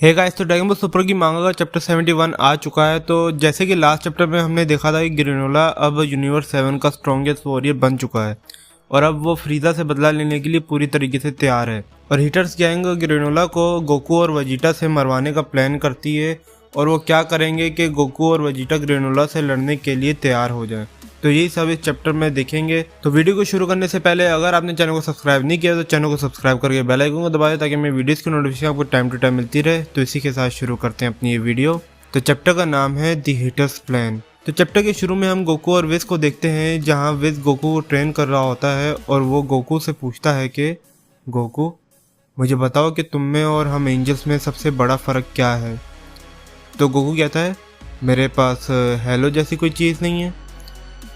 Hey guys, तो dragon ball super की मांगा का चैप्टर 71 आ चुका है। तो जैसे कि लास्ट चैप्टर में हमने देखा था कि ग्रेनोला अब यूनिवर्स 7 का स्ट्रॉन्गेस्ट वॉरियर बन चुका है और अब वो फ्रीजा से बदला लेने के लिए पूरी तरीके से तैयार है। और हीटर्स गैंग ग्रेनोला को गोकू और वेजिटा से मरवाने का प्लान करती है और वो क्या करेंगे कि गोकू और वेजिटा ग्रेनोला से लड़ने के लिए तैयार हो जाएं। तो यही सब इस चैप्टर में देखेंगे। तो वीडियो को शुरू करने से पहले अगर आपने चैनल को सब्सक्राइब नहीं किया तो चैनल को सब्सक्राइब करके बेल आइकन को दबा दें ताकि मेरी वीडियोस की नोटिफिकेशन आपको टाइम टू टाइम मिलती रहे। तो इसी के साथ शुरू करते हैं अपनी ये वीडियो। तो चैप्टर का नाम है द हीटर्स प्लान। तो चैप्टर के शुरू में हम गोकू और विज को देखते हैं, जहाँ विज गोकू को ट्रेन कर रहा होता है और वो गोकू से पूछता है कि गोकू, मुझे बताओ कि तुम में और हम एंजल्स में सबसे बड़ा फ़र्क क्या है। तो गोकू कहता है, मेरे पास हेलो जैसी कोई चीज़ नहीं है।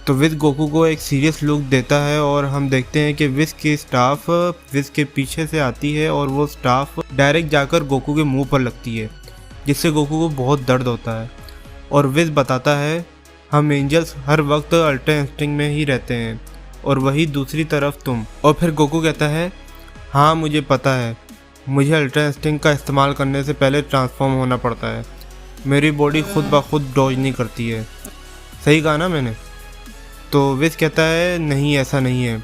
तो विज गोकू को एक सीरियस लुक देता है और हम देखते हैं कि विज की स्टाफ विज के पीछे से आती है और वो स्टाफ डायरेक्ट जाकर गोकू के मुंह पर लगती है, जिससे गोकू को बहुत दर्द होता है। और विज बताता है, हम एंजल्स हर वक्त अल्ट्रा इंस्टिंक्ट में ही रहते हैं और वही दूसरी तरफ तुम। और फिर गोकू कहता है, हाँ मुझे पता है, मुझे अल्ट्रा इंस्टिंक्ट का इस्तेमाल करने से पहले ट्रांसफॉर्म होना पड़ता है। मेरी बॉडी खुद ब खुद डॉज नहीं करती है। सही कहा ना मैंने? तो विज कहता है, नहीं ऐसा नहीं है,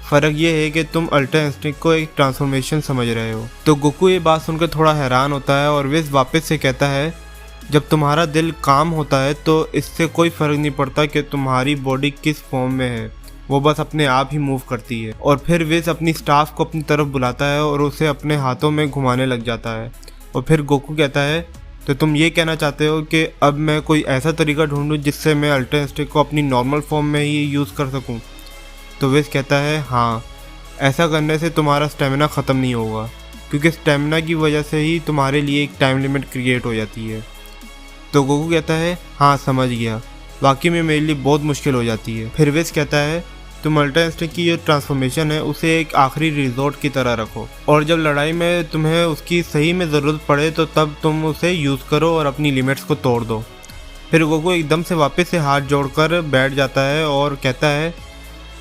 फ़र्क ये है कि तुम अल्ट्रा इंस्टिंक्ट को एक ट्रांसफॉर्मेशन समझ रहे हो। तो गोकू ये बात सुनकर थोड़ा हैरान होता है और विज वापस से कहता है, जब तुम्हारा दिल काम होता है तो इससे कोई फ़र्क नहीं पड़ता कि तुम्हारी बॉडी किस फॉर्म में है, वो बस अपने आप ही मूव करती है। और फिर विज अपनी स्टाफ को अपनी तरफ बुलाता है और उसे अपने हाथों में घुमाने लग जाता है। और फिर गोकू कहता है, तो तुम ये कहना चाहते हो कि अब मैं कोई ऐसा तरीका ढूंढूं जिससे मैं अल्ट्रा इंस्टिंक्ट को अपनी नॉर्मल फॉर्म में ही यूज़ कर सकूं। तो विज कहता है, हाँ, ऐसा करने से तुम्हारा स्टेमिना ख़त्म नहीं होगा, क्योंकि स्टेमिना की वजह से ही तुम्हारे लिए एक टाइम लिमिट क्रिएट हो जाती है। तो गोकू कहता है, हाँ समझ गया, वाकई में मेरे लिए बहुत मुश्किल हो जाती है। फिर विज कहता है, तुम अल्ट्रा इंस्टिंक्ट की जो ट्रांसफॉर्मेशन है उसे एक आखिरी रिजॉर्ट की तरह रखो और जब लड़ाई में तुम्हें उसकी सही में ज़रूरत पड़े तो तब तुम उसे यूज़ करो और अपनी लिमिट्स को तोड़ दो। फिर गोकू एकदम से वापस से हाथ जोड़कर बैठ जाता है और कहता है,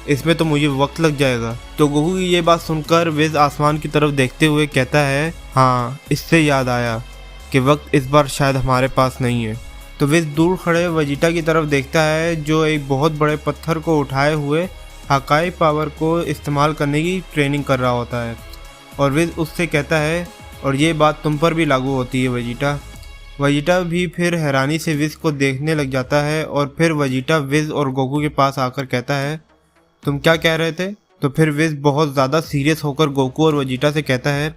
इसमें तो मुझे वक्त लग जाएगा। तो गोकू की ये बात सुनकर विज आसमान की तरफ देखते हुए कहता है, हाँ, इससे याद आया कि वक्त इस बार शायद हमारे पास नहीं है। तो विज दूर खड़े वेजिटा की तरफ देखता है जो एक बहुत बड़े पत्थर को उठाए हुए हाकाई पावर को इस्तेमाल करने की ट्रेनिंग कर रहा होता है। और विज उससे कहता है, और ये बात तुम पर भी लागू होती है वेजिटा। वेजिटा भी फिर हैरानी से विज को देखने लग जाता है और फिर वेजिटा विज और गोकू के पास आकर कहता है, तुम क्या कह रहे थे? तो फिर विज बहुत ज़्यादा सीरियस होकर गोकू और वेजिटा से कहता है,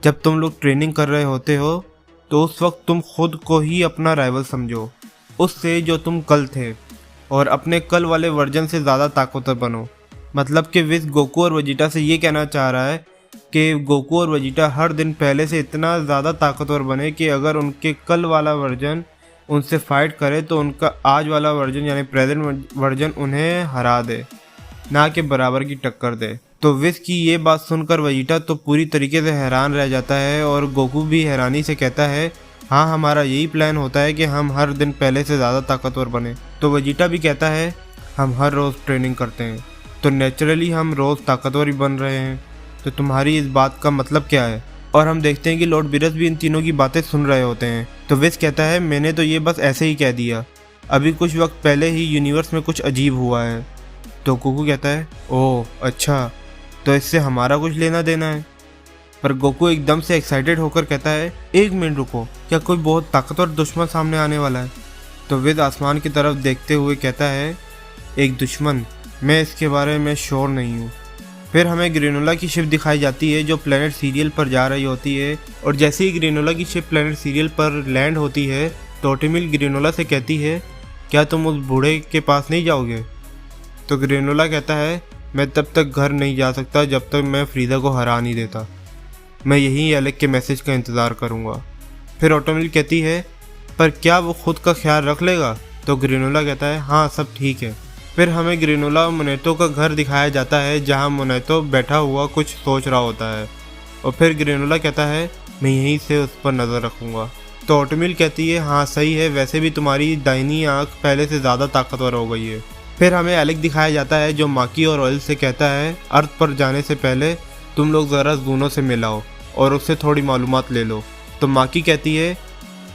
जब तुम लोग ट्रेनिंग कर रहे होते हो तो उस वक्त तुम खुद को ही अपना राइवल समझो, उससे जो तुम कल थे, और अपने कल वाले वर्जन से ज़्यादा ताकतवर बनो। मतलब कि विज गोकू और वेजिटा से ये कहना चाह रहा है कि गोकू और वेजिटा हर दिन पहले से इतना ज़्यादा ताकतवर बने कि अगर उनके कल वाला वर्जन उनसे फाइट करे तो उनका आज वाला वर्जन यानी प्रेजेंट वर्जन उन्हें हरा दे, ना कि बराबर की टक्कर दे। तो विज की ये बात सुनकर वेजिटा तो पूरी तरीके से हैरान रह जाता है और गोकू भी हैरानी से कहता है, हाँ, हमारा यही प्लान होता है कि हम हर दिन पहले से ज़्यादा ताकतवर बने। तो वेजिटा भी कहता है, हम हर रोज़ ट्रेनिंग करते हैं तो नेचुरली हम रोज़ ताकतवर ही बन रहे हैं, तो तुम्हारी इस बात का मतलब क्या है? और हम देखते हैं कि लॉर्ड बिरस भी इन तीनों की बातें सुन रहे होते हैं। तो विज कहता है, मैंने तो ये बस ऐसे ही कह दिया, अभी कुछ वक्त पहले ही यूनिवर्स में कुछ अजीब हुआ है। तो गोकू कहता है, ओह अच्छा, तो इससे हमारा कुछ लेना देना है? पर गोकू एकदम से एक्साइटेड होकर कहता है, एक मिनट रुको, क्या कोई बहुत ताकतवर दुश्मन सामने आने वाला है? तो विज आसमान की तरफ देखते हुए कहता है, एक दुश्मन? मैं इसके बारे में श्योर नहीं हूँ। फिर हमें ग्रेनोला की शिप दिखाई जाती है जो प्लेनेट सीरियल पर जा रही होती है और जैसे ही ग्रेनोला की शिप प्लेनेट सीरियल पर लैंड होती है तो ऑटोमिल ग्रेनोला से कहती है, क्या तुम उस बूढ़े के पास नहीं जाओगे? तो ग्रेनोला कहता है, मैं तब तक घर नहीं जा सकता जब तक मैं फ्रीजा को हरा नहीं देता, मैं यहीं एलेक के मैसेज का इंतज़ार करूंगा। फिर ऑटोमिल कहती है, पर क्या वो खुद का ख्याल रख लेगा? तो ग्रेनोला कहता है, हाँ सब ठीक है। फिर हमें ग्रेनोला और मोनेटो का घर दिखाया जाता है जहाँ मोनेटो बैठा हुआ कुछ सोच रहा होता है और फिर ग्रेनोला कहता है, मैं यहीं से उस पर नज़र रखूँगा। तो ऑटोमिल कहती है, हाँ सही है, वैसे भी तुम्हारी दाहिनी आँख पहले से ज़्यादा ताकतवर हो गई है। फिर हमें एलेक दिखाया जाता है जो माकी और ऑयल से कहता है, अर्थ पर जाने से पहले तुम लोग ज़रा जूनो से मिलाओ और उससे थोड़ी मालूमात ले लो। तो माकी कहती है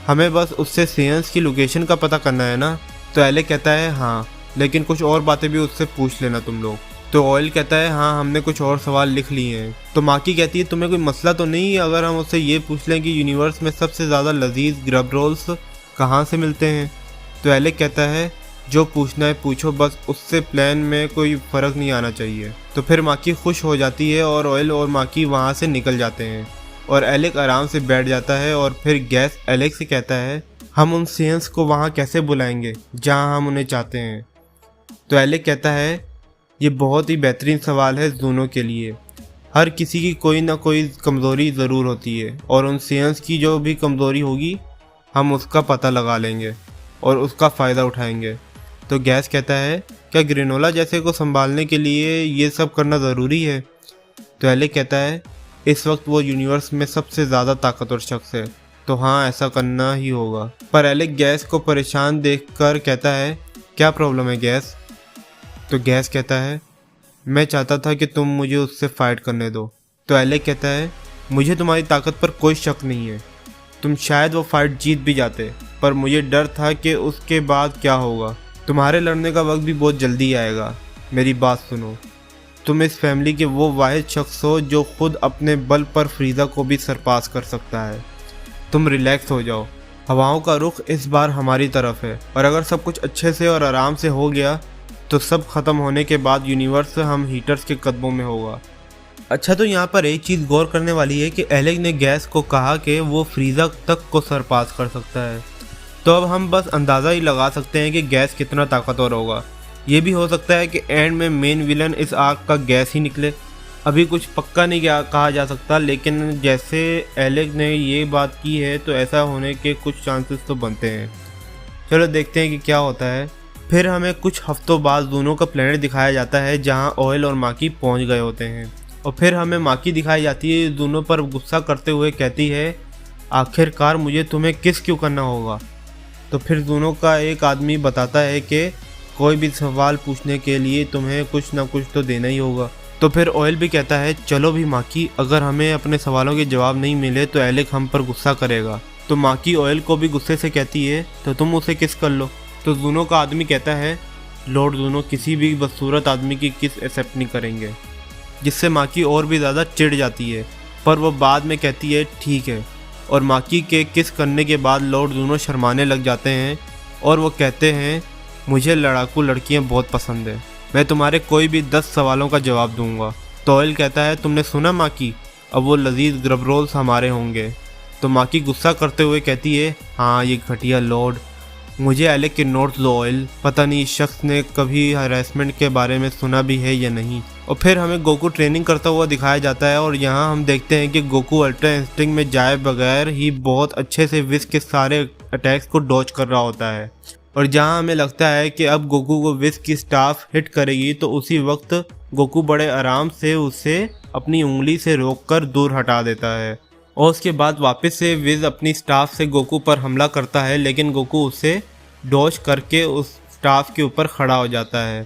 हमें बस उससे सेयंस की लोकेशन का पता करना है ना। तो एलेक कहता है हाँ, लेकिन कुछ और बातें भी उससे पूछ लेना तुम लोग। तो ऑयल कहता है हाँ, हमने कुछ और सवाल लिख लिए हैं। तो माकी कहती है तुम्हें कोई मसला तो नहीं अगर हम उससे ये पूछ लें कि यूनिवर्स में सबसे ज़्यादा लजीज ग्रब रोल्स कहाँ से मिलते हैं। तो एलेक कहता है जो पूछना है पूछो, बस उससे प्लान में कोई फ़र्क नहीं आना चाहिए। तो फिर माकी खुश हो जाती है और ऑयल और माकी वहाँ से निकल जाते हैं और एलेक आराम से बैठ जाता है। और फिर गैस एलेक से कहता है हम उन सेयंस को वहाँ कैसे बुलाएंगे जहाँ हम उन्हें चाहते हैं। तो एलेक कहता है ये बहुत ही बेहतरीन सवाल है जूनो के लिए। हर किसी की कोई ना कोई कमज़ोरी ज़रूर होती है और उन सेयंस की जो भी कमज़ोरी होगी हम उसका पता लगा लेंगे और उसका फ़ायदा उठाएंगे। तो गैस कहता है क्या ग्रेनोला जैसे को संभालने के लिए ये सब करना ज़रूरी है। तो एलेक कहता है इस वक्त वो यूनिवर्स में सबसे ज़्यादा ताकतवर शख्स है, तो हाँ ऐसा करना ही होगा। पर एलेक गैस को परेशान देखकर कहता है क्या प्रॉब्लम है गैस। तो गैस कहता है मैं चाहता था कि तुम मुझे उससे फ़ाइट करने दो। तो एलेक कहता है मुझे तुम्हारी ताकत पर कोई शक नहीं है, तुम शायद वो फाइट जीत भी जाते, पर मुझे डर था कि उसके बाद क्या होगा। तुम्हारे लड़ने का वक्त भी बहुत जल्दी आएगा। मेरी बात सुनो, तुम इस फैमिली के वो वाहिद शख्स हो जो खुद अपने बल पर फ्रीज़ा को भी सरपास कर सकता है। तुम रिलैक्स हो जाओ, हवाओं का रुख इस बार हमारी तरफ है और अगर सब कुछ अच्छे से और आराम से हो गया तो सब ख़त्म होने के बाद यूनिवर्स हम हीटर्स के कदमों में होगा। अच्छा, तो यहाँ पर एक चीज़ गौर करने वाली है कि एलेक ने गैस को कहा कि वो फ्रीज़ा तक को सरपास कर सकता है, तो अब हम बस अंदाज़ा ही लगा सकते हैं कि गैस कितना ताकतवर होगा। ये भी हो सकता है कि एंड में मेन विलन इस आग का गैस ही निकले। अभी कुछ पक्का नहीं कहा जा सकता, लेकिन जैसे एलेक ने ये बात की है तो ऐसा होने के कुछ चांसेस तो बनते हैं। चलो देखते हैं कि क्या होता है। फिर हमें कुछ हफ्तों बाद दोनों का प्लेनेट दिखाया जाता है जहां ऑयल और माकी पहुंच गए होते हैं और फिर हमें माकी दिखाई जाती है दोनों पर गुस्सा करते हुए कहती है आखिरकार मुझे तुम्हें किस क्यों करना होगा। तो फिर दोनों का एक आदमी बताता है कि कोई भी सवाल पूछने के लिए तुम्हें कुछ ना कुछ तो देना ही होगा। तो फिर ऑयल भी कहता है चलो भी माकी, अगर हमें अपने सवालों के जवाब नहीं मिले तो एलेक हम पर गुस्सा करेगा। तो माकी ऑयल को भी गुस्से से कहती है तो तुम उसे किस कर लो। तो जूनो का आदमी कहता है लॉर्ड जूनो किसी भी बदसूरत आदमी की किस एक्सेप्ट नहीं करेंगे, जिससे माकी और भी ज़्यादा चिढ़ जाती है, पर वो बाद में कहती है ठीक है। और माकी के किस करने के बाद लॉर्ड जूनो शर्माने लग जाते हैं और वो कहते हैं मुझे लड़ाकू लड़कियां बहुत पसंद है, मैं तुम्हारे कोई भी 10 सवालों का जवाब दूंगा। तो ऑयल कहता है तुमने सुना माकी, अब वो लजीज ग्रब रोल्स हमारे होंगे। तो माकी गुस्सा करते हुए कहती है हाँ ये घटिया लॉर्ड, मुझे एलेक के नोट्स दो ऑयल, पता नहीं इस शख्स ने कभी हरासमेंट के बारे में सुना भी है या नहीं। और फिर हमें गोकू ट्रेनिंग करता हुआ दिखाया जाता है और यहाँ हम देखते हैं कि गोकू अल्ट्रा इंस्टिंक्ट में जाए बगैर ही बहुत अच्छे से विस के सारे अटैक्स को डॉज कर रहा होता है। और जहाँ हमें लगता है कि अब गोकू को विस की स्टाफ हिट करेगी तो उसी वक्त गोकू बड़े आराम से उसे अपनी उंगली से रोककर दूर हटा देता है और उसके बाद वापस से विज अपनी स्टाफ से गोकू पर हमला करता है, लेकिन गोकू उसे डॉज करके उस स्टाफ के ऊपर खड़ा हो जाता है,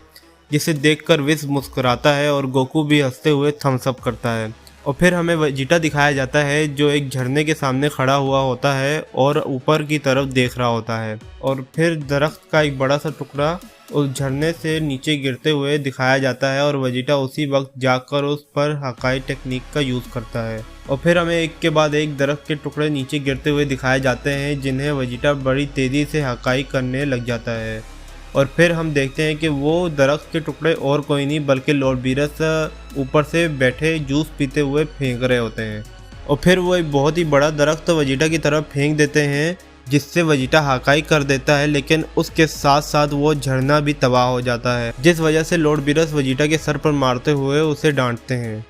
जिसे देखकर विज मुस्कुराता है और गोकू भी हंसते हुए थम्स अप करता है। और फिर हमें वेजिटा दिखाया जाता है जो एक झरने के सामने खड़ा हुआ होता है और ऊपर की तरफ देख रहा होता है और फिर दरख्त का एक बड़ा सा टुकड़ा उस झरने से नीचे गिरते हुए दिखाया जाता है और वेजिटा उसी वक्त जाकर उस पर हकाई टेक्निक का यूज़ करता है। और फिर हमें एक के बाद एक दरख्त के टुकड़े नीचे गिरते हुए दिखाए जाते हैं जिन्हें वेजिटा बड़ी तेज़ी से हकाई करने लग जाता है। और फिर हम देखते हैं कि वो दरख्त के टुकड़े और कोई नहीं बल्कि लॉर्ड बीरस ऊपर से बैठे जूस पीते हुए फेंक रहे होते हैं। और फिर वो एक बहुत ही बड़ा दरख्त वेजिटा की तरफ फेंक देते हैं जिससे वेजिटा हकाई कर देता है, लेकिन उसके साथ साथ वो झरना भी तबाह हो जाता है, जिस वजह से लॉर्ड बीरस वेजिटा के सर पर मारते हुए उसे डांटते हैं।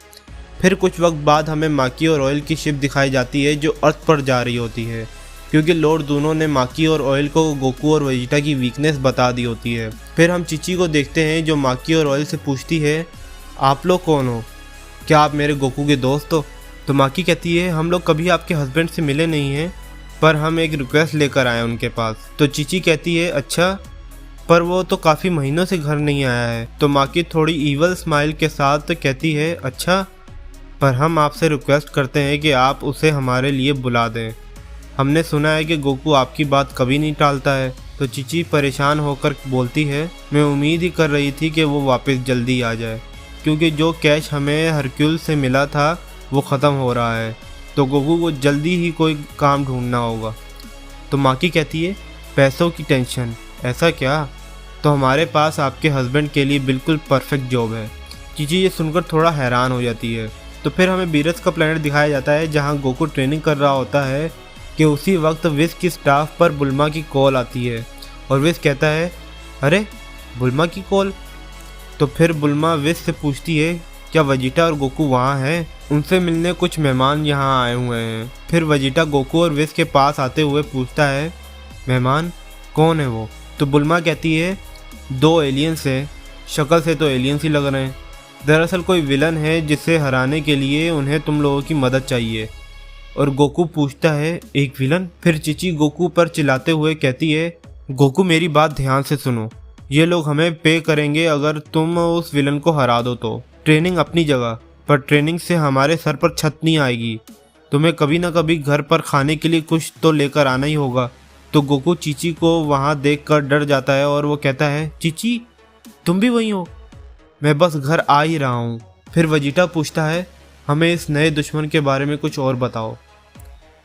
फिर कुछ वक्त बाद हमें माकी और ऑयल की शिप दिखाई जाती है जो अर्थ पर जा रही होती है, क्योंकि लॉर्ड जूनो ने माकी और ऑयल को गोकू और वेजिटा की वीकनेस बता दी होती है। फिर हम चिची को देखते हैं जो माकी और ऑयल से पूछती है आप लोग कौन हो, क्या आप मेरे गोकू के दोस्त हो। तो माकी कहती है हम लोग कभी आपके हस्बैंड से मिले नहीं हैं, पर हम एक रिक्वेस्ट लेकर आए उनके पास। तो चिची कहती है अच्छा, पर वो तो काफ़ी महीनों से घर नहीं आया है। तो माकी थोड़ी ईवल स्माइल के साथ कहती है अच्छा, पर हम आपसे रिक्वेस्ट करते हैं कि आप उसे हमारे लिए बुला दें। हमने सुना है कि गोकू आपकी बात कभी नहीं टालता है। तो चीची परेशान होकर बोलती है, मैं उम्मीद ही कर रही थी कि वो वापस जल्दी आ जाए, क्योंकि जो कैश हमें हरक्यूल से मिला था वो ख़त्म हो रहा है, तो गोकू को जल्दी ही कोई काम ढूंढना होगा। तो माकी कहती है, पैसों की टेंशन, ऐसा क्या? तो हमारे पास आपके हस्बैंड के लिए बिल्कुल परफेक्ट जॉब है। चीची ये सुनकर थोड़ा हैरान हो जाती है। तो फिर हमें बीरस का प्लेनेट दिखाया जाता है जहाँ गोकू ट्रेनिंग कर रहा होता है कि उसी वक्त विस की स्टाफ पर बुल्मा की कॉल आती है और विस कहता है, अरे बुल्मा की कॉल? तो फिर बुल्मा विस से पूछती है, क्या वेजिटा और गोकू वहाँ हैं? उनसे मिलने कुछ मेहमान यहाँ आए हुए हैं। फिर वेजिटा गोकू और विस के पास आते हुए पूछता है, मेहमान कौन है वो? तो बुल्मा कहती है, 2 एलियंस हैं, शक्ल से तो एलियंस ही लग रहे हैं। दरअसल कोई विलन है जिसे हराने के लिए उन्हें तुम लोगों की मदद चाहिए। और गोकू पूछता है, एक विलन? फिर चीची गोकू पर चिल्लाते हुए कहती है, गोकू मेरी बात ध्यान से सुनो, ये लोग हमें पे करेंगे अगर तुम उस विलन को हरा दो तो। ट्रेनिंग अपनी जगह, पर ट्रेनिंग से हमारे सर पर छत नहीं आएगी। तुम्हें कभी ना कभी घर पर खाने के लिए कुछ तो लेकर आना ही होगा। तो गोकू चीची को वहाँ देखकर डर जाता है और वो कहता है, चीची तुम भी वहीं हो? मैं बस घर आ ही रहा हूँ। फिर वेजिटा पूछता है, हमें इस नए दुश्मन के बारे में कुछ और बताओ।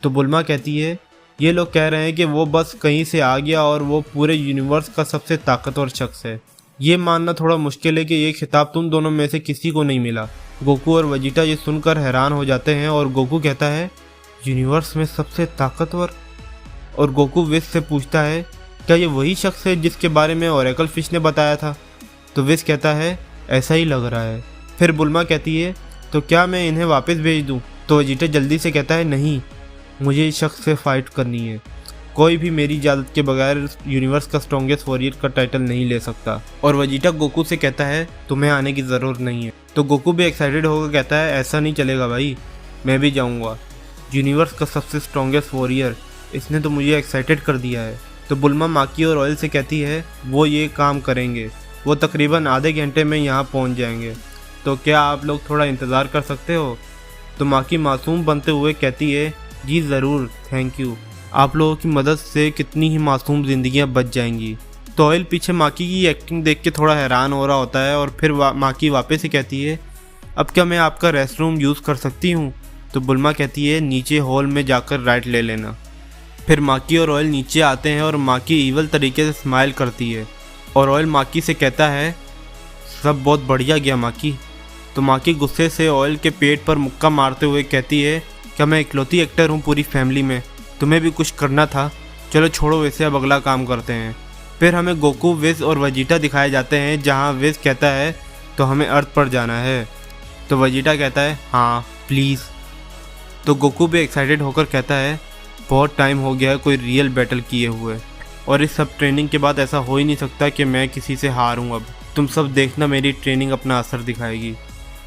तो बुल्मा कहती है, ये लोग कह रहे हैं कि वो बस कहीं से आ गया और वो पूरे यूनिवर्स का सबसे ताकतवर शख्स है। ये मानना थोड़ा मुश्किल है कि ये खिताब तुम दोनों में से किसी को नहीं मिला। गोकू और वेजिटा ये सुनकर हैरान हो जाते हैं और गोकू कहता है, यूनिवर्स में सबसे ताकतवर? और गोकू विस से पूछता है, क्या ये वही शख्स है जिसके बारे में ओरेकल फिश ने बताया था? तो विस कहता है, ऐसा ही लग रहा है। फिर बुल्मा कहती है, तो क्या मैं इन्हें वापस भेज दूं? तो वेजिटा जल्दी से कहता है, नहीं, मुझे इस शख्स से फाइट करनी है। कोई भी मेरी इजाज़त के बगैर यूनिवर्स का स्ट्रॉन्गेस्ट वॉरियर का टाइटल नहीं ले सकता। और वेजिटा गोकू से कहता है, तुम्हें आने की ज़रूरत नहीं है। तो गोकू भी एक्साइटेड होकर कहता है, ऐसा नहीं चलेगा भाई, मैं भी जाऊँगा। यूनिवर्स का सबसे स्ट्रॉन्गेस्ट वॉरियर, इसने तो मुझे एक्साइटेड कर दिया है। तो बुल्मा माकी और ऑयल से कहती है, वो ये काम करेंगे, वो तकरीबन आधे घंटे में यहाँ पहुँच जाएंगे। तो क्या आप लोग थोड़ा इंतज़ार कर सकते हो? तो माकी मासूम बनते हुए कहती है, जी ज़रूर, थैंक यू, आप लोगों की मदद से कितनी ही मासूम जिंदगियां बच जाएंगी। तो ऑयल पीछे माकी की एक्टिंग देख के थोड़ा हैरान हो रहा होता है और फिर माकी वापस से कहती है, अब क्या मैं आपका रेस्ट रूम यूज़ कर सकती हूँ? तो बुल्मा कहती है, नीचे हॉल में जाकर राइट ले लेना। फिर माकी और ऑयल नीचे आते हैं और माकी ईवल तरीके से स्माइल करती है और ऑयल माकी से कहता है, सब बहुत बढ़िया गया माकी। तो माकी गुस्से से ऑयल के पेट पर मुक्का मारते हुए कहती है, क्या मैं इकलौती एक्टर हूँ पूरी फैमिली में? तुम्हें भी कुछ करना था। चलो छोड़ो वैसे, अब अगला काम करते हैं। फिर हमें गोकू, विस और वेजिटा दिखाए जाते हैं जहाँ विस कहता है, तो हमें अर्थ पर जाना है। तो वेजिटा कहता है, हाँ प्लीज़। तो गोकू भी एक्साइटेड होकर कहता है, बहुत टाइम हो गया है कोई रियल बैटल किए हुए, और इस सब ट्रेनिंग के बाद ऐसा हो ही नहीं सकता कि मैं किसी से हारूं। अब तुम सब देखना, मेरी ट्रेनिंग अपना असर दिखाएगी।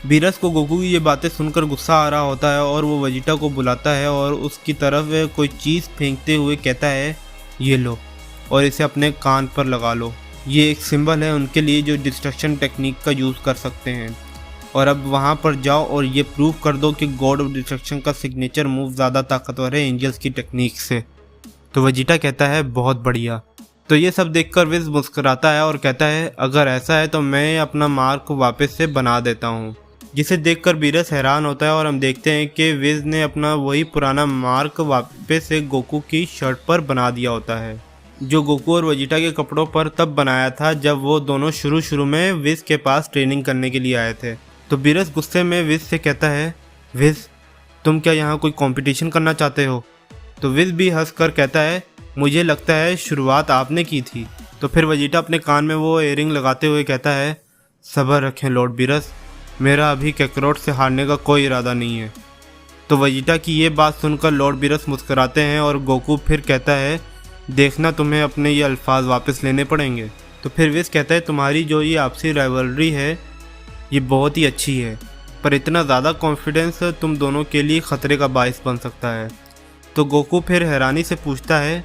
बीरस को गोकू की ये बातें सुनकर गुस्सा आ रहा होता है और वो वेजिटा को बुलाता है और उसकी तरफ कोई चीज़ फेंकते हुए कहता है, ये लो और इसे अपने कान पर लगा लो। ये एक सिंबल है उनके लिए जो डिस्ट्रक्शन टेक्निक का यूज़ कर सकते हैं। और अब वहाँ पर जाओ और ये प्रूव कर दो कि गॉड ऑफ डिस्ट्रक्शन का सिग्नेचर मूव ज़्यादा ताकतवर है एंजल्स की टेक्निक से। तो वेजिटा कहता है, बहुत बढ़िया। तो ये सब देखकर विस मुस्कुराता है और कहता है, अगर ऐसा है तो मैं अपना मार्क वापस से बना देता हूँ। जिसे देखकर बीरस हैरान होता है और हम देखते हैं कि विस ने अपना वही पुराना मार्क वापस से गोकू की शर्ट पर बना दिया होता है, जो गोकू और वेजिटा के कपड़ों पर तब बनाया था जब वो दोनों शुरू में विस के पास ट्रेनिंग करने के लिए आए थे। तो बीरस गुस्से में विस से कहता है, विस तुम क्या यहाँ कोई कंपटीशन करना चाहते हो? तो विस भी हंस कर कहता है, मुझे लगता है शुरुआत आपने की थी। तो फिर वेजिटा अपने कान में वो इयरिंग लगाते हुए कहता है, सब्र रखें लॉर्ड बीरस, मेरा अभी कैकरोट से हारने का कोई इरादा नहीं है। तो वेजिटा की ये बात सुनकर लॉर्ड बीरस मुस्कुराते हैं और गोकू फिर कहता है, देखना तुम्हें अपने ये अल्फाज वापस लेने पड़ेंगे। तो फिर विस कहता है, तुम्हारी जो ये आपसी राइवलरी है ये बहुत ही अच्छी है, पर इतना ज़्यादा कॉन्फिडेंस तुम दोनों के लिए ख़तरे का बायस बन सकता है। तो गोकू फिर हैरानी से पूछता है,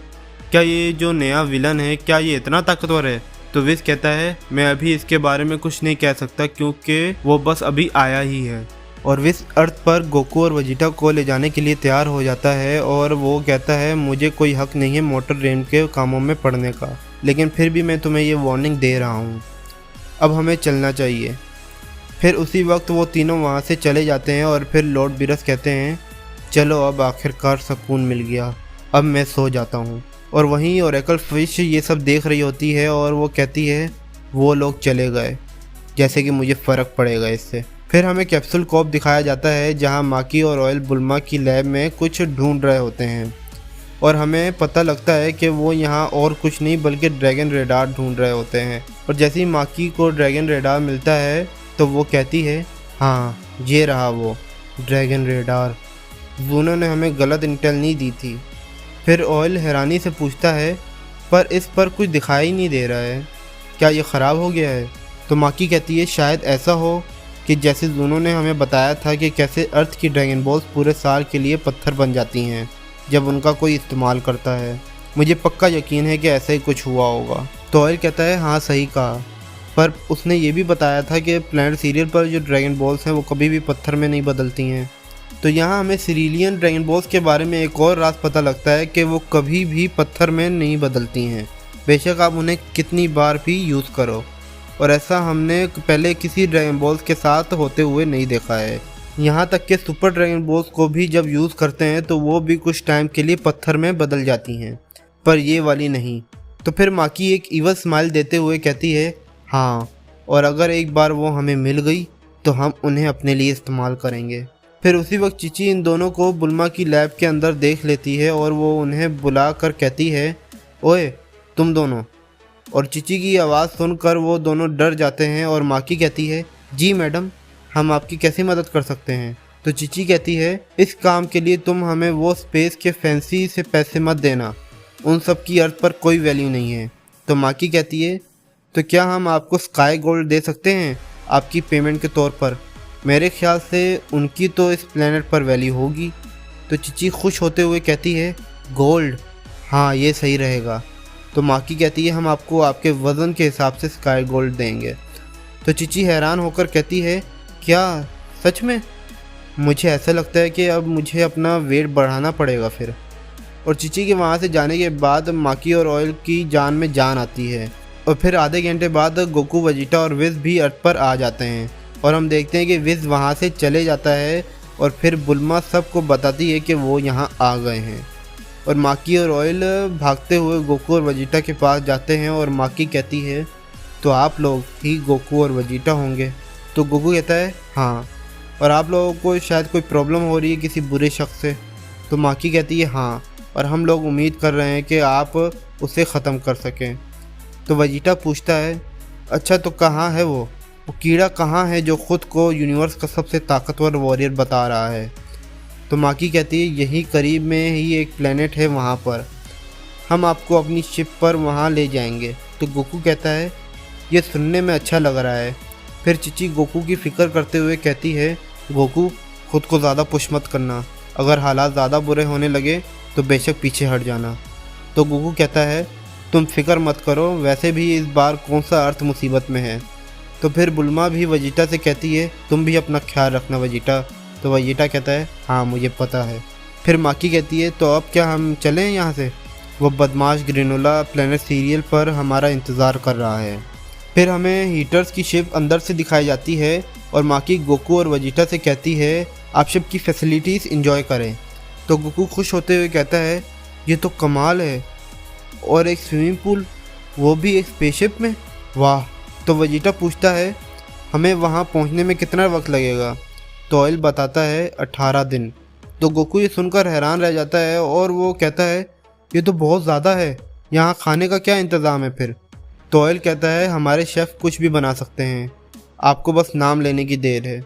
क्या ये जो नया विलन है क्या ये इतना ताकतवर है? तो विस कहता है, मैं अभी इसके बारे में कुछ नहीं कह सकता क्योंकि वो बस अभी आया ही है। और विस अर्थ पर गोकू और वेजिटा को ले जाने के लिए तैयार हो जाता है और वो कहता है मुझे कोई हक नहीं है मोटर रेन के कामों में पड़ने का, लेकिन फिर भी मैं तुम्हें ये वार्निंग दे रहा हूँ, अब हमें चलना चाहिए। फिर उसी वक्त वो तीनों वहाँ से चले जाते हैं और फिर लॉर्ड बीरस कहते हैं चलो अब आखिरकार सुकून मिल गया, अब मैं सो जाता हूँ। और वहीं ओरेकल फिश ये सब देख रही होती है और वो कहती है वो लोग चले गए, जैसे कि मुझे फ़र्क पड़ेगा इससे। फिर हमें कैप्सूल कॉप दिखाया जाता है जहाँ माकी और ऑयल बुल्मा की लैब में कुछ ढूंढ रहे होते हैं और हमें पता लगता है कि वो यहाँ और कुछ नहीं बल्कि ड्रैगन रेडार ढूंढ रहे होते हैं। और जैसे ही माकी को ड्रैगन रेडार मिलता है तो वो कहती है हाँ ये रहा वो ड्रैगन रेडार, जूनो ने हमें गलत इंटेल नहीं दी थी। फिर ऑयल हैरानी से पूछता है पर इस पर कुछ दिखाई नहीं दे रहा है, क्या ये ख़राब हो गया है? तो माकी कहती है शायद ऐसा हो कि जैसे जूनो ने हमें बताया था कि कैसे अर्थ की ड्रैगन बॉल्स पूरे साल के लिए पत्थर बन जाती हैं जब उनका कोई इस्तेमाल करता है। मुझे पक्का यकीन है कि ऐसा ही कुछ हुआ होगा। तो ऑयल कहता है हाँ सही कहा, पर उसने ये भी बताया था कि प्लैनेट सीरियल पर जो ड्रैगन बॉल्स हैं वो कभी भी पत्थर में नहीं बदलती हैं। तो यहाँ हमें सिरिलियन ड्रैगन बॉल्स के बारे में एक और राज पता लगता है कि वो कभी भी पत्थर में नहीं बदलती हैं, बेशक आप उन्हें कितनी बार भी यूज़ करो। और ऐसा हमने पहले किसी ड्रैगन बॉल्स के साथ होते हुए नहीं देखा है। यहाँ तक कि सुपर ड्रैगन बॉल्स को भी जब यूज़ करते हैं तो वो भी कुछ टाइम के लिए पत्थर में बदल जाती हैं, पर ये वाली नहीं। तो फिर माकी एक ईवल स्माइल देते हुए कहती है हाँ, और अगर एक बार वो हमें मिल गई तो हम उन्हें अपने लिए इस्तेमाल करेंगे। फिर उसी वक्त चीची इन दोनों को बुल्मा की लैब के अंदर देख लेती है और वो उन्हें बुला कर कहती है ओए तुम दोनों। और चीची की आवाज़ सुनकर वो दोनों डर जाते हैं और माकी कहती है जी मैडम, हम आपकी कैसी मदद कर सकते हैं? तो चीची कहती है इस काम के लिए तुम हमें वो स्पेस के फैंसी से पैसे मत देना, उन सब की अर्थ पर कोई वैल्यू नहीं है। तो माकी कहती है तो क्या हम आपको स्काई गोल्ड दे सकते हैं आपकी पेमेंट के तौर पर? मेरे ख्याल से उनकी तो इस प्लेनेट पर वैल्यू होगी। तो चीची खुश होते हुए कहती है गोल्ड, हाँ ये सही रहेगा। तो माकी कहती है हम आपको आपके वज़न के हिसाब से स्काई गोल्ड देंगे। तो चीची हैरान होकर कहती है क्या सच में? मुझे ऐसा लगता है कि अब मुझे अपना वेट बढ़ाना पड़ेगा फिर। और चीची के वहाँ से जाने के बाद माकी और ऑयल की जान में जान आती है और फिर आधे घंटे बाद गोकू, वेजिटा और विज भी अर्थ पर आ जाते हैं और हम देखते हैं कि विज वहाँ से चले जाता है और फिर बुल्मा सबको बताती है कि वो यहाँ आ गए हैं। और माकी और ऑयल भागते हुए गोकू और वेजिटा के पास जाते हैं और माकी कहती है तो आप लोग ही गोकू और वेजिटा होंगे? तो गोकू कहता है हाँ, और आप लोगों को शायद कोई प्रॉब्लम हो रही है किसी बुरे शख्स से? तो माकी कहती है हाँ, और हम लोग उम्मीद कर रहे हैं कि आप उसे ख़त्म कर सकें। तो वेजिटा पूछता है अच्छा तो कहाँ है वो कीड़ा कहाँ है जो ख़ुद को यूनिवर्स का सबसे ताकतवर वॉरियर बता रहा है? तो माकी कहती है यही करीब में ही एक प्लेनेट है, वहाँ पर हम आपको अपनी शिप पर वहाँ ले जाएंगे। तो गोकू कहता है ये सुनने में अच्छा लग रहा है। फिर चीची गोकू की फ़िक्र करते हुए कहती है गोकू खुद को ज़्यादा पुश मत करना, अगर हालात ज़्यादा बुरे होने लगे तो बेशक पीछे हट जाना। तो गोकू कहता है तुम फिक्र मत करो, वैसे भी इस बार कौन सा अर्थ मुसीबत में है। तो फिर बुल्मा भी वेजिटा से कहती है तुम भी अपना ख्याल रखना वेजिटा। तो वेजिटा कहता है हाँ मुझे पता है। फिर माकी कहती है तो अब क्या हम चलें यहाँ से? वो बदमाश ग्रेनोला प्लेनेट सीरियल पर हमारा इंतज़ार कर रहा है। फिर हमें हीटर्स की शिप अंदर से दिखाई जाती है और माकी गोकू और वेजिटा से कहती है आप शिप की फैसिलिटीज़ इंजॉय करें। तो गोकू खुश होते हुए कहता है ये तो कमाल है, और एक स्विमिंग पूल, वो भी एक स्पेसशिप में, वाह। तो वेजिटा पूछता है हमें वहाँ पहुँचने में कितना वक्त लगेगा? तो ऑयल बताता है 18 दिन। तो गोकू ये सुनकर हैरान रह जाता है और वो कहता है ये तो बहुत ज़्यादा है, यहाँ खाने का क्या इंतज़ाम है फिर? तो ऑयल कहता है हमारे शेफ़ कुछ भी बना सकते हैं, आपको बस नाम लेने की देर है।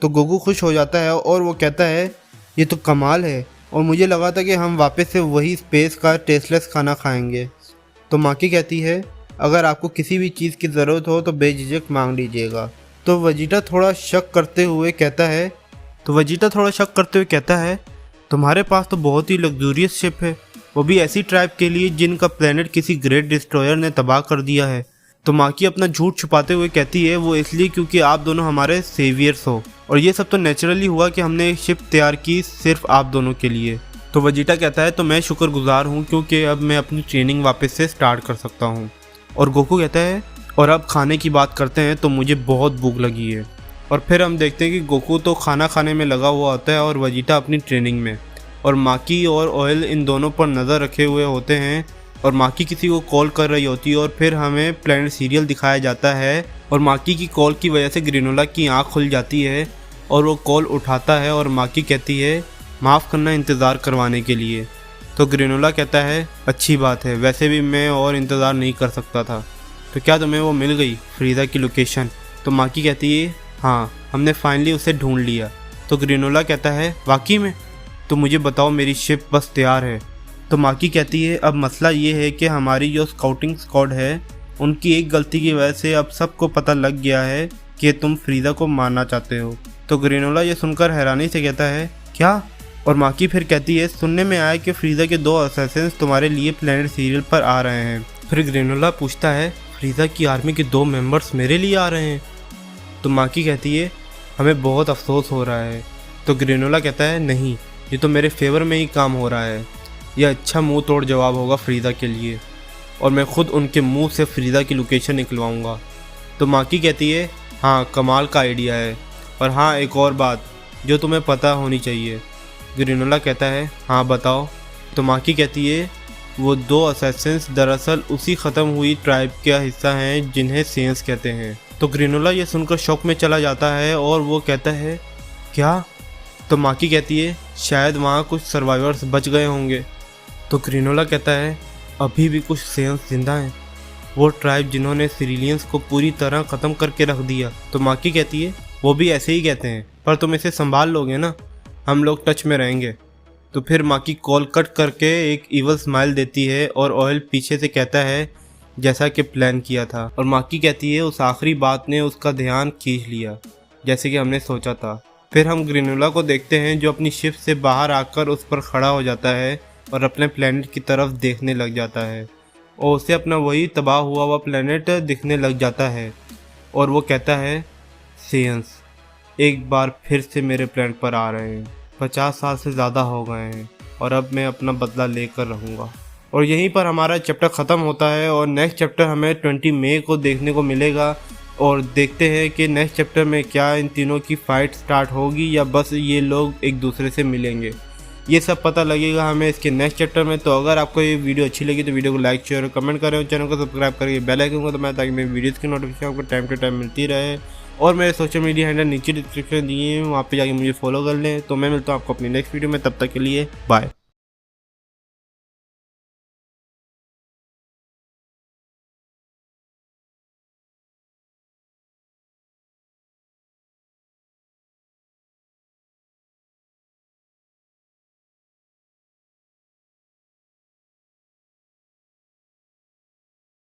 तो गोकू खुश हो जाता है और वो कहता है ये तो कमाल है, और मुझे लगा था कि हम वापस से वही स्पेस का टेस्टलेस खाना खाएंगे। तो माकी कहती है अगर आपको किसी भी चीज़ की ज़रूरत हो तो बेझिझक मांग लीजिएगा। तो वेजिटा थोड़ा शक करते हुए कहता है तुम्हारे पास तो बहुत ही लग्जूरियस शिप है, वो भी ऐसी ट्राइब के लिए जिनका प्लेनेट किसी ग्रेट डिस्ट्रॉयर ने तबाह कर दिया है। तो माकी अपना झूठ छुपाते हुए कहती है वो इसलिए क्योंकि आप दोनों हमारे सेवियर्स हो। और ये सब तो नेचुरली हुआ कि हमने एक शिप तैयार की सिर्फ आप दोनों के लिए। तो वेजिटा कहता है तो मैं शुक्रगुजार हूँ क्योंकि अब मैं अपनी ट्रेनिंग वापस से स्टार्ट कर सकता हूँ। और गोकू कहता है और अब खाने की बात करते हैं तो मुझे बहुत भूख लगी है। और फिर हम देखते हैं कि गोकू तो खाना खाने में लगा हुआ होता है और वेजिटा अपनी ट्रेनिंग में, और माकी और ऑयल इन दोनों पर नज़र रखे हुए होते हैं। और माकी किसी को कॉल कर रही होती है और फिर हमें प्लैनेट सीरियल दिखाया जाता है और माकी की कॉल की वजह से ग्रेनोला की आँख खुल जाती है और वो कॉल उठाता है और माकी कहती है माफ़ करना इंतज़ार करवाने के लिए। तो ग्रेनोला कहता है अच्छी बात है, वैसे भी मैं और इंतज़ार नहीं कर सकता था। तो क्या तुम्हें वो मिल गई फ्रीदा की लोकेशन? तो माकी कहती है हाँ, हमने फाइनली उसे ढूंढ लिया। तो ग्रेनोला कहता है वाकई में? तो मुझे बताओ, मेरी शिप बस तैयार है। तो माकी कहती है अब मसला ये है कि हमारी जो स्काउटिंग स्क्वाड है उनकी एक गलती की वजह से अब सबको पता लग गया है कि तुम फ्रीदा को मारना चाहते हो। तो ग्रेनोला ये सुनकर हैरानी से कहता है क्या? और माकी फिर कहती है सुनने में आया कि फ्रीदा के 2 असैसिन्स तुम्हारे लिए प्लैनेट सीरियल पर आ रहे हैं। फिर ग्रेनोला पूछता है फ्रीदा की आर्मी के 2 मेंबर्स मेरे लिए आ रहे हैं? तो माकी कहती है हमें बहुत अफसोस हो रहा है। तो ग्रेनोला कहता है नहीं, ये तो मेरे फेवर में ही काम हो रहा है। यह अच्छा मुंह तोड़ जवाब होगा फ्रीदा के लिए और मैं खुद उनके मुंह से फ्रीदा की लोकेशन निकलवाऊंगा। तो माकी कहती है हाँ, कमाल का आइडिया है, और हाँ एक और बात जो तुम्हें पता होनी चाहिए। ग्रेनोला कहता है हाँ बताओ। तो माकी कहती है वो 2 असैसिन्स दरअसल उसी ख़त्म हुई ट्राइब का हिस्सा हैं जिन्हें सेंस कहते हैं। तो ग्रेनोला ये सुनकर शॉक में चला जाता है और वो कहता है क्या? तो माकी कहती है शायद वहाँ कुछ सर्वाइवर्स बच गए होंगे। तो ग्रेनोला कहता है अभी भी कुछ सेंस जिंदा हैं, वो ट्राइब जिन्होंने सिरिलियंस को पूरी तरह ख़त्म करके रख दिया। तो माकी कहती है वो भी ऐसे ही कहते हैं, पर तुम इसे संभाल लोगे ना, हम लोग टच में रहेंगे। तो फिर माकी कॉल कट करके एक इवल स्माइल देती है और ऑयल पीछे से कहता है जैसा कि प्लान किया था। और माकी कहती है उस आखिरी बात ने उसका ध्यान खींच लिया जैसे कि हमने सोचा था। फिर हम ग्रेनोला को देखते हैं जो अपनी शिप से बाहर आकर उस पर खड़ा हो जाता है और अपने प्लेनेट की तरफ देखने लग जाता है और उसे अपना वही तबाह हुआ प्लेनेट दिखने लग जाता है और वो कहता है सेंस एक बार फिर से मेरे प्लेनेट पर आ रहे हैं। 50 साल से ज़्यादा हो गए हैं और अब मैं अपना बदला लेकर रहूँगा। और यहीं पर हमारा चैप्टर ख़त्म होता है और नेक्स्ट चैप्टर हमें 20 मई को देखने को मिलेगा। और देखते हैं कि नेक्स्ट चैप्टर में क्या इन तीनों की फ़ाइट स्टार्ट होगी या बस ये लोग एक दूसरे से मिलेंगे, ये सब पता लगेगा हमें इसके नेक्स्ट चैप्टर में। तो अगर आपको ये वीडियो अच्छी लगी तो वीडियो को लाइक शेयर और कमेंट करें और चैनल को सब्सक्राइब करके बेल आइकन को दबाएं ताकि मेरी वीडियोज़ की नोटिफिकेशन आपको टाइम टू टाइम मिलती रहे। और मेरे सोशल मीडिया हैंडल नीचे डिस्क्रिप्शन दिए हैं, वहाँ पे जाके मुझे फॉलो कर लें। तो मैं मिलता हूँ आपको अपनी नेक्स्ट वीडियो में, तब तक के लिए बाय।